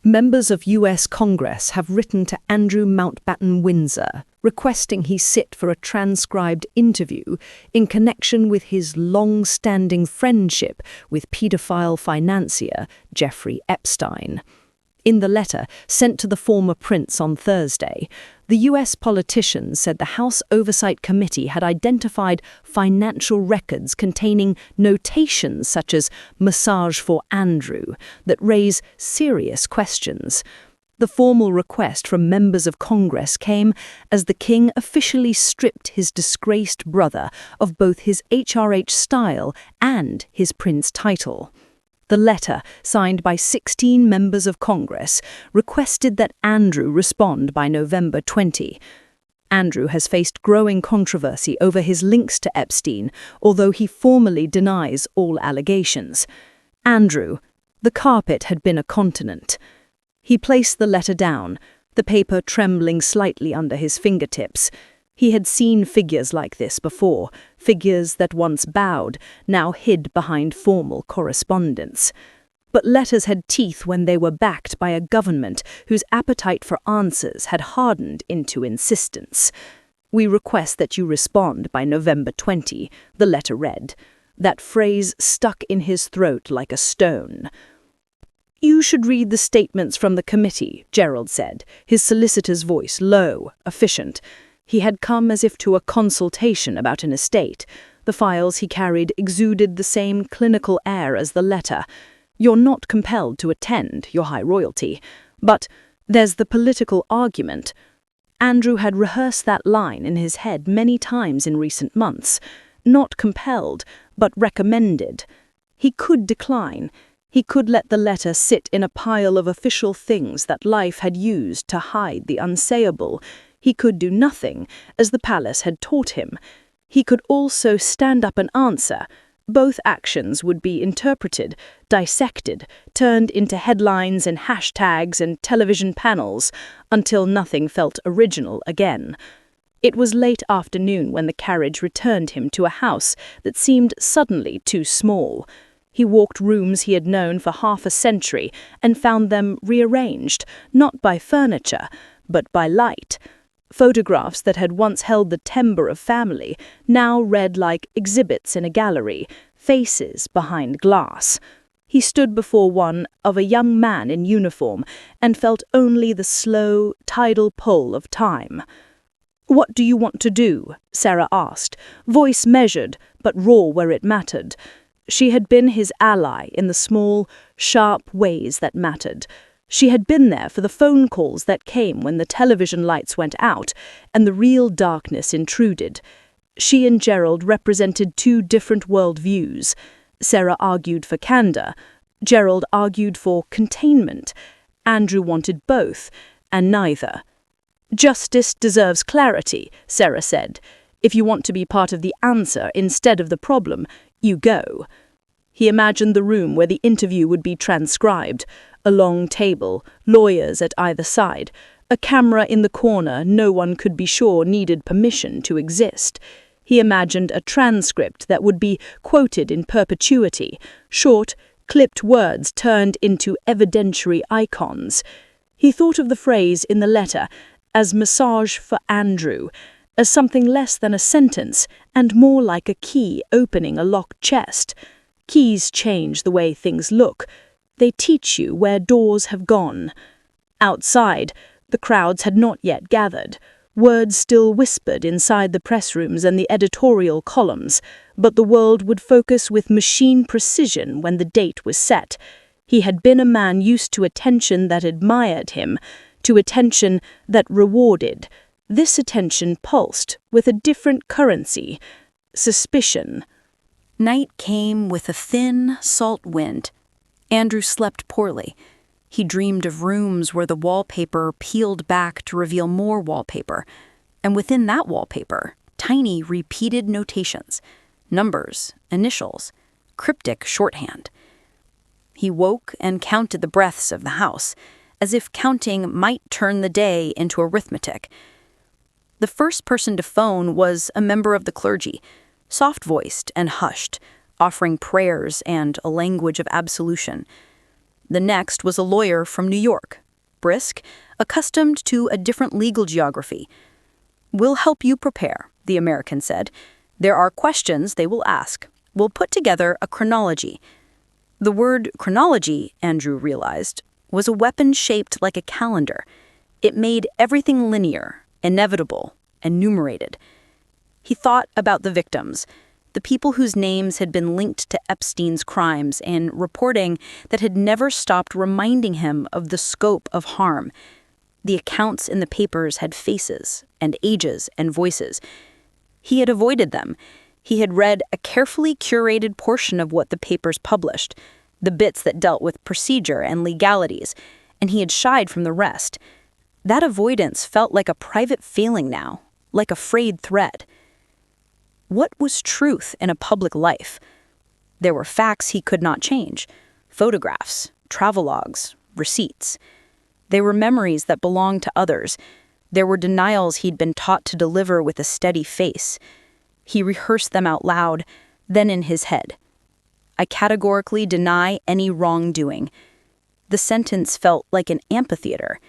Members of US Congress have written to Andrew Mountbatten Windsor, requesting he sit for a transcribed interview in connection with his long-standing friendship with paedophile financier Jeffrey Epstein. In the letter sent to the former prince on Thursday, the US politician said the House Oversight Committee had identified financial records containing notations such as "massage for Andrew" that raise serious questions. The formal request from members of Congress came as the king officially stripped his disgraced brother of both his HRH style and his prince title. The letter, signed by 16 members of Congress, requested that Andrew respond by November 20. Andrew has faced growing controversy over his links to Epstein, although he formally denies all allegations. Andrew, the carpet had been a continent. He placed the letter down, the paper trembling slightly under his fingertips. He had seen figures like this before, figures that once bowed, now hid behind formal correspondence. But letters had teeth when they were backed by a government whose appetite for answers had hardened into insistence. "We request that you respond by November 20, the letter read. That phrase stuck in his throat like a stone. "You should read the statements from the committee," Gerald said, his solicitor's voice low, efficient. He had come as if to a consultation about an estate. The files he carried exuded the same clinical air as the letter. "You're not compelled to attend, Your High Royalty. But there's the political argument." Andrew had rehearsed that line in his head many times in recent months. Not compelled, but recommended. He could decline. He could let the letter sit in a pile of official things that life had used to hide the unsayable. He could do nothing, as the palace had taught him. He could also stand up and answer. Both actions would be interpreted, dissected, turned into headlines and hashtags and television panels, until nothing felt original again. It was late afternoon when the carriage returned him to a house that seemed suddenly too small. He walked rooms he had known for half a century and found them rearranged, not by furniture, but by light. Photographs that had once held the timbre of family now read like exhibits in a gallery, faces behind glass. He stood before one of a young man in uniform and felt only the slow, tidal pull of time. "What do you want to do?" Sarah asked, voice measured but raw where it mattered. She had been his ally in the small, sharp ways that mattered. She had been there for the phone calls that came when the television lights went out and the real darkness intruded. She and Gerald represented two different worldviews. Sarah argued for candor. Gerald argued for containment. Andrew wanted both, and neither. "Justice deserves clarity," Sarah said. "If you want to be part of the answer instead of the problem, you go." He imagined the room where the interview would be transcribed. A long table, lawyers at either side, a camera in the corner no one could be sure needed permission to exist. He imagined a transcript that would be quoted in perpetuity, short, clipped words turned into evidentiary icons. He thought of the phrase in the letter as "massage for Andrew," as something less than a sentence and more like a key opening a locked chest. Keys change the way things look. They teach you where doors have gone. Outside, the crowds had not yet gathered. Words still whispered inside the press rooms and the editorial columns, but the world would focus with machine precision when the date was set. He had been a man used to attention that admired him, to attention that rewarded. This attention pulsed with a different currency: suspicion. Night came with a thin, salt wind. Andrew slept poorly. He dreamed of rooms where the wallpaper peeled back to reveal more wallpaper, and within that wallpaper, tiny repeated notations, numbers, initials, cryptic shorthand. He woke and counted the breaths of the house, as if counting might turn the day into arithmetic. The first person to phone was a member of the clergy, soft-voiced and hushed, offering prayers and a language of absolution. The next was a lawyer from New York, brisk, accustomed to a different legal geography. "We'll help you prepare," the American said. "There are questions they will ask. We'll put together a chronology." The word chronology, Andrew realized, was a weapon shaped like a calendar. It made everything linear, inevitable, and numerated. He thought about the victims, the people whose names had been linked to Epstein's crimes and reporting that had never stopped reminding him of the scope of harm. The accounts in the papers had faces and ages and voices. He had avoided them. He had read a carefully curated portion of what the papers published, the bits that dealt with procedure and legalities, and he had shied from the rest. That avoidance felt like a private failing now, like a frayed thread. What was truth in a public life? There were facts he could not change, photographs, travelogues, receipts. They were memories that belonged to others. There were denials he'd been taught to deliver with a steady face. He rehearsed them out loud, then in his head. "I categorically deny any wrongdoing." The sentence felt like an amphitheater.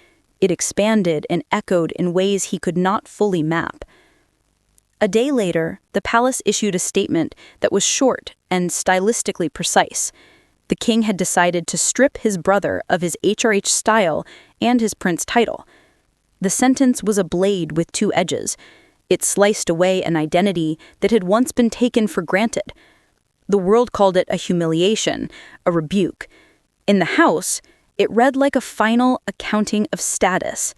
It expanded and echoed in ways he could not fully map. A day later, the palace issued a statement that was short and stylistically precise. The king had decided to strip his brother of his HRH style and his prince title. The sentence was a blade with two edges. It sliced away an identity that had once been taken for granted. The world called it a humiliation, a rebuke. In the House, it read like a final accounting of status.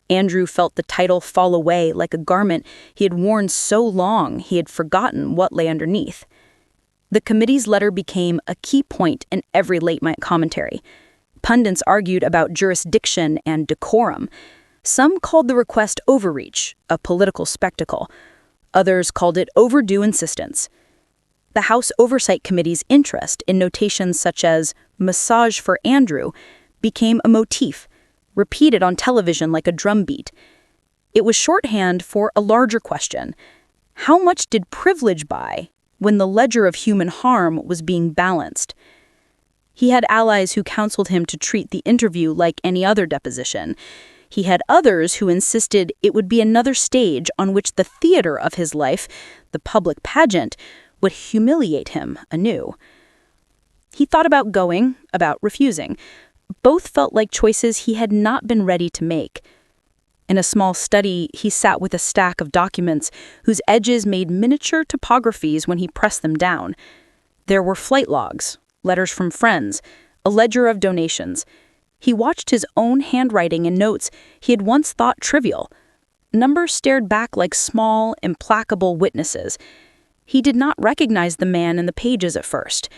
Andrew felt the title fall away like a garment he had worn so long he had forgotten what lay underneath. The committee's letter became a key point in every late-night commentary. Pundits argued about jurisdiction and decorum. Some called the request overreach, a political spectacle. Others called it overdue insistence. The House Oversight Committee's interest in notations such as "massage for Andrew" became a motif, repeated on television like a drumbeat. It was shorthand for a larger question. How much did privilege buy when the ledger of human harm was being balanced? He had allies who counseled him to treat the interview like any other deposition. He had others who insisted it would be another stage on which the theater of his life, the public pageant, would humiliate him anew. He thought about going, about refusing. Both felt like choices he had not been ready to make. In a small study, he sat with a stack of documents whose edges made miniature topographies when he pressed them down. There were flight logs, letters from friends, a ledger of donations. He watched his own handwriting and notes he had once thought trivial. Numbers stared back like small, implacable witnesses. He did not recognize the man in the pages at first.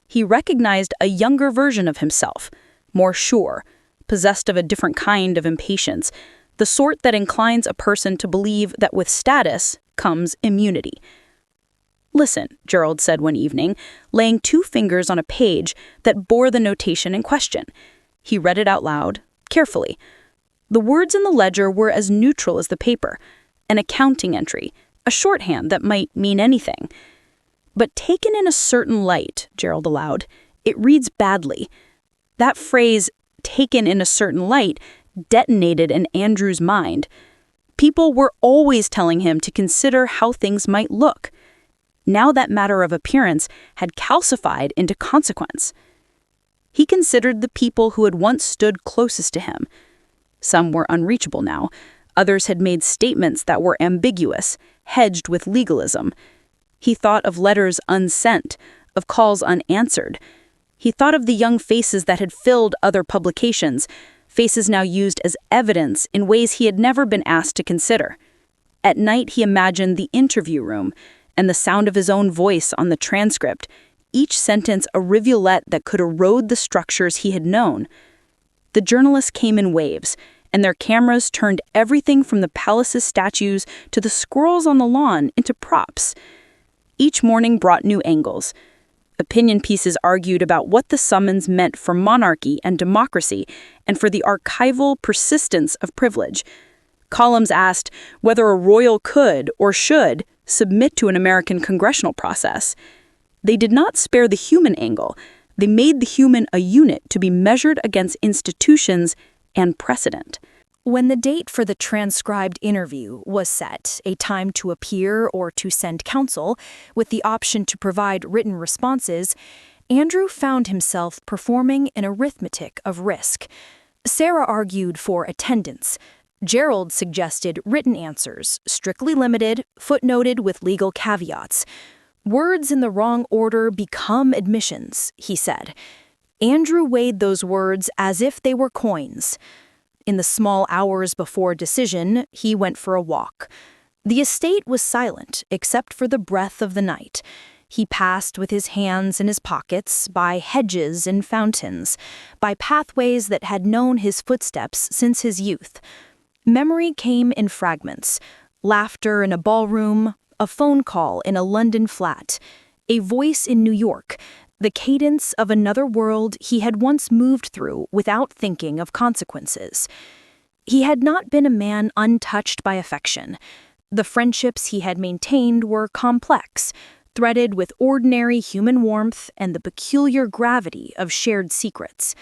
He recognized a younger version of himself, more sure, possessed of a different kind of impatience, the sort that inclines a person to believe that with status comes immunity. "Listen," Gerald said one evening, laying two fingers on a page that bore the notation in question. He read it out loud, carefully. The words in the ledger were as neutral as the paper, an accounting entry, a shorthand that might mean anything. But taken in a certain light, Gerald allowed, it reads badly. That phrase, "taken in a certain light," detonated in Andrew's mind. People were always telling him to consider how things might look. Now that matter of appearance had calcified into consequence. He considered the people who had once stood closest to him. Some were unreachable now. Others had made statements that were ambiguous, hedged with legalism. He thought of letters unsent, of calls unanswered. He thought of the young faces that had filled other publications, faces now used as evidence in ways he had never been asked to consider. At night he imagined the interview room and the sound of his own voice on the transcript, each sentence a rivulet that could erode the structures he had known. The journalists came in waves, and their cameras turned everything from the palace's statues to the squirrels on the lawn into props. Each morning brought new angles. Opinion pieces argued about what the summons meant for monarchy and democracy and for the archival persistence of privilege. Columns asked whether a royal could or should submit to an American congressional process. They did not spare the human angle, They made the human a unit to be measured against institutions and precedent. When the date for the transcribed interview was set, a time to appear or to send counsel, with the option to provide written responses, Andrew found himself performing an arithmetic of risk. Sarah argued for attendance. Gerald suggested written answers, strictly limited, footnoted with legal caveats. Words in the wrong order become admissions, he said. Andrew weighed those words as if they were coins. In the small hours before decision, he went for a walk. The estate was silent, except for the breath of the night. He passed with his hands in his pockets, by hedges and fountains, by pathways that had known his footsteps since his youth. Memory came in fragments: laughter in a ballroom, a phone call in a London flat, a voice in New York, the cadence of another world he had once moved through without thinking of consequences. He had not been a man untouched by affection. The friendships he had maintained were complex, threaded with ordinary human warmth and the peculiar gravity of shared secrets.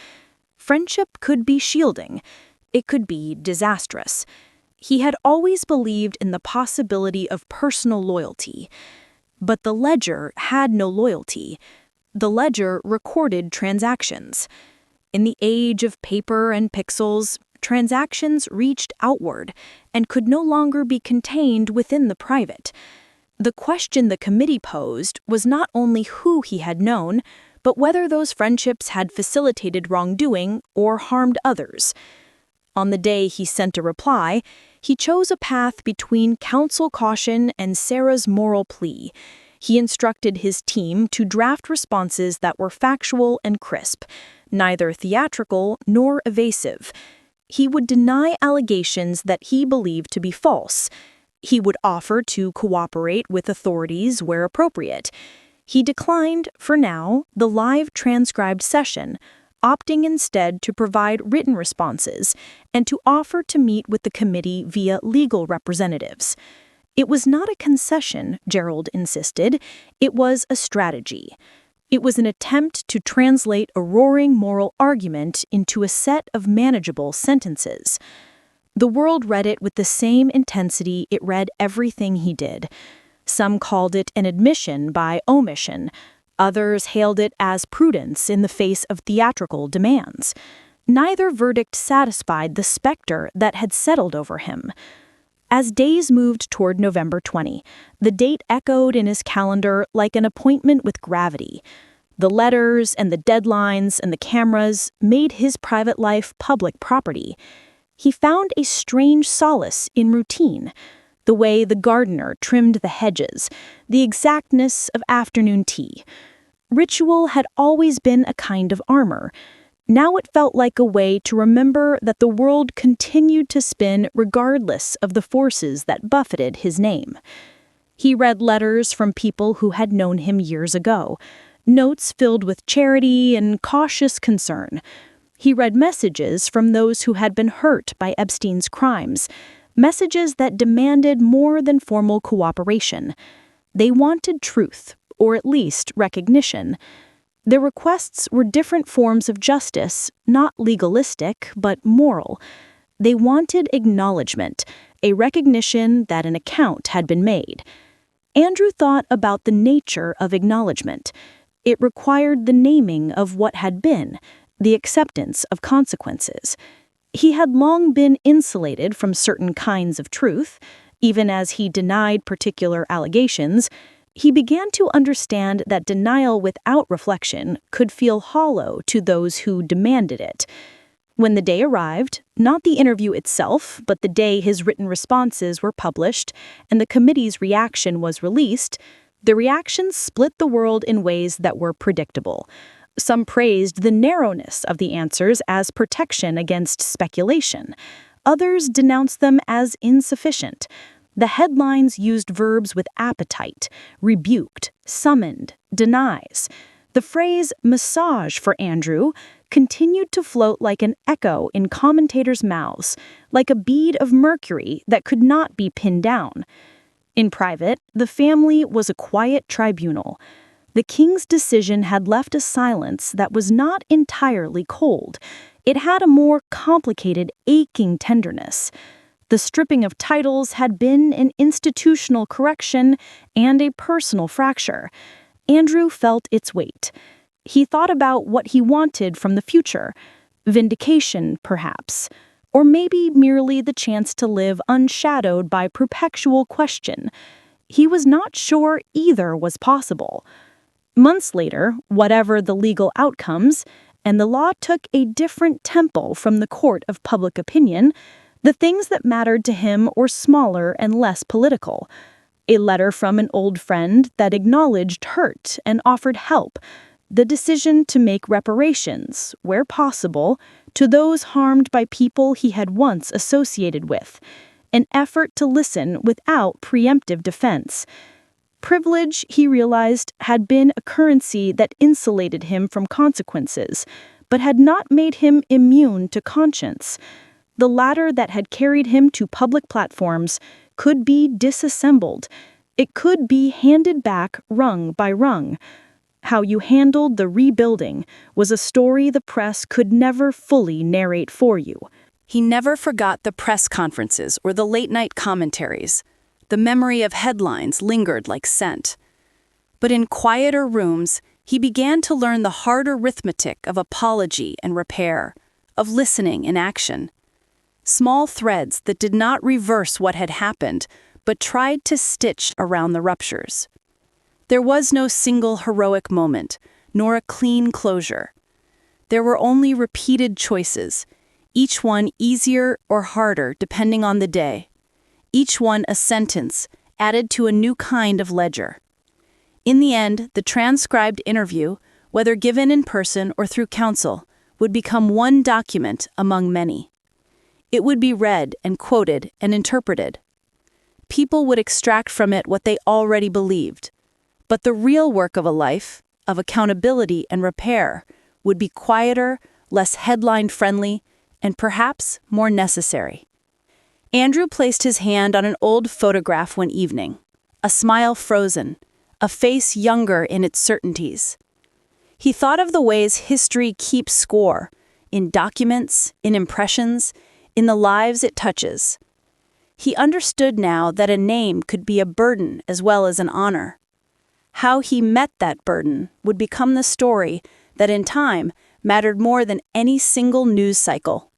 Friendship could be shielding. It could be disastrous. He had always believed in the possibility of personal loyalty. But the ledger had no loyalty. The ledger recorded transactions. In the age of paper and pixels, transactions reached outward and could no longer be contained within the private. The question the committee posed was not only who he had known, but whether those friendships had facilitated wrongdoing or harmed others. On the day he sent a reply, he chose a path between counsel caution and Sarah's moral plea. He instructed his team to draft responses that were factual and crisp, neither theatrical nor evasive. He would deny allegations that he believed to be false. He would offer to cooperate with authorities where appropriate. He declined, for now, the live transcribed session, opting instead to provide written responses and to offer to meet with the committee via legal representatives. It was not a concession, Gerald insisted. It was a strategy. It was an attempt to translate a roaring moral argument into a set of manageable sentences. The world read it with the same intensity it read everything he did. Some called it an admission by omission. Others hailed it as prudence in the face of theatrical demands. Neither verdict satisfied the specter that had settled over him. As days moved toward November 20, the date echoed in his calendar like an appointment with gravity. The letters and the deadlines and the cameras made his private life public property. He found a strange solace in routine, the way the gardener trimmed the hedges, the exactness of afternoon tea. Ritual had always been a kind of armor. Now it felt like a way to remember that the world continued to spin regardless of the forces that buffeted his name. He read letters from people who had known him years ago, notes filled with charity and cautious concern. He read messages from those who had been hurt by Epstein's crimes, messages that demanded more than formal cooperation. They wanted truth, or at least recognition. Their requests were different forms of justice, not legalistic, but moral. They wanted acknowledgement, a recognition that an account had been made. Andrew thought about the nature of acknowledgement. It required the naming of what had been, the acceptance of consequences. He had long been insulated from certain kinds of truth. Even as he denied particular allegations, he began to understand that denial without reflection could feel hollow to those who demanded it. When the day arrived, not the interview itself, but the day his written responses were published and the committee's reaction was released, the reaction split the world in ways that were predictable. Some praised the narrowness of the answers as protection against speculation. Others denounced them as insufficient. The headlines used verbs with appetite: rebuked, summoned, denies. The phrase massage for Andrew continued to float like an echo in commentators' mouths, like a bead of mercury that could not be pinned down. In private, the family was a quiet tribunal. The king's decision had left a silence that was not entirely cold. It had a more complicated, aching tenderness. The stripping of titles had been an institutional correction and a personal fracture. Andrew felt its weight. He thought about what he wanted from the future. Vindication, perhaps. Or maybe merely the chance to live unshadowed by perpetual question. He was not sure either was possible. Months later, whatever the legal outcomes, and the law took a different tempo from the court of public opinion, the things that mattered to him were smaller and less political. A letter from an old friend that acknowledged hurt and offered help. The decision to make reparations, where possible, to those harmed by people he had once associated with. An effort to listen without preemptive defense. Privilege, he realized, had been a currency that insulated him from consequences, but had not made him immune to conscience. The ladder that had carried him to public platforms could be disassembled. It could be handed back rung by rung. How you handled the rebuilding was a story the press could never fully narrate for you. He never forgot the press conferences or the late-night commentaries. The memory of headlines lingered like scent. But in quieter rooms, he began to learn the hard arithmetic of apology and repair, of listening in action. Small threads that did not reverse what had happened, but tried to stitch around the ruptures. There was no single heroic moment, nor a clean closure. There were only repeated choices, each one easier or harder depending on the day. Each one a sentence added to a new kind of ledger. In the end, the transcribed interview, whether given in person or through counsel, would become one document among many. It would be read and quoted and interpreted. People would extract from it what they already believed. But the real work of a life, of accountability and repair, would be quieter, less headline-friendly, and perhaps more necessary. Andrew placed his hand on an old photograph one evening, a smile frozen, a face younger in its certainties. He thought of the ways history keeps score, in documents, in impressions, in the lives it touches. He understood now that a name could be a burden as well as an honor. How he met that burden would become the story that in time mattered more than any single news cycle.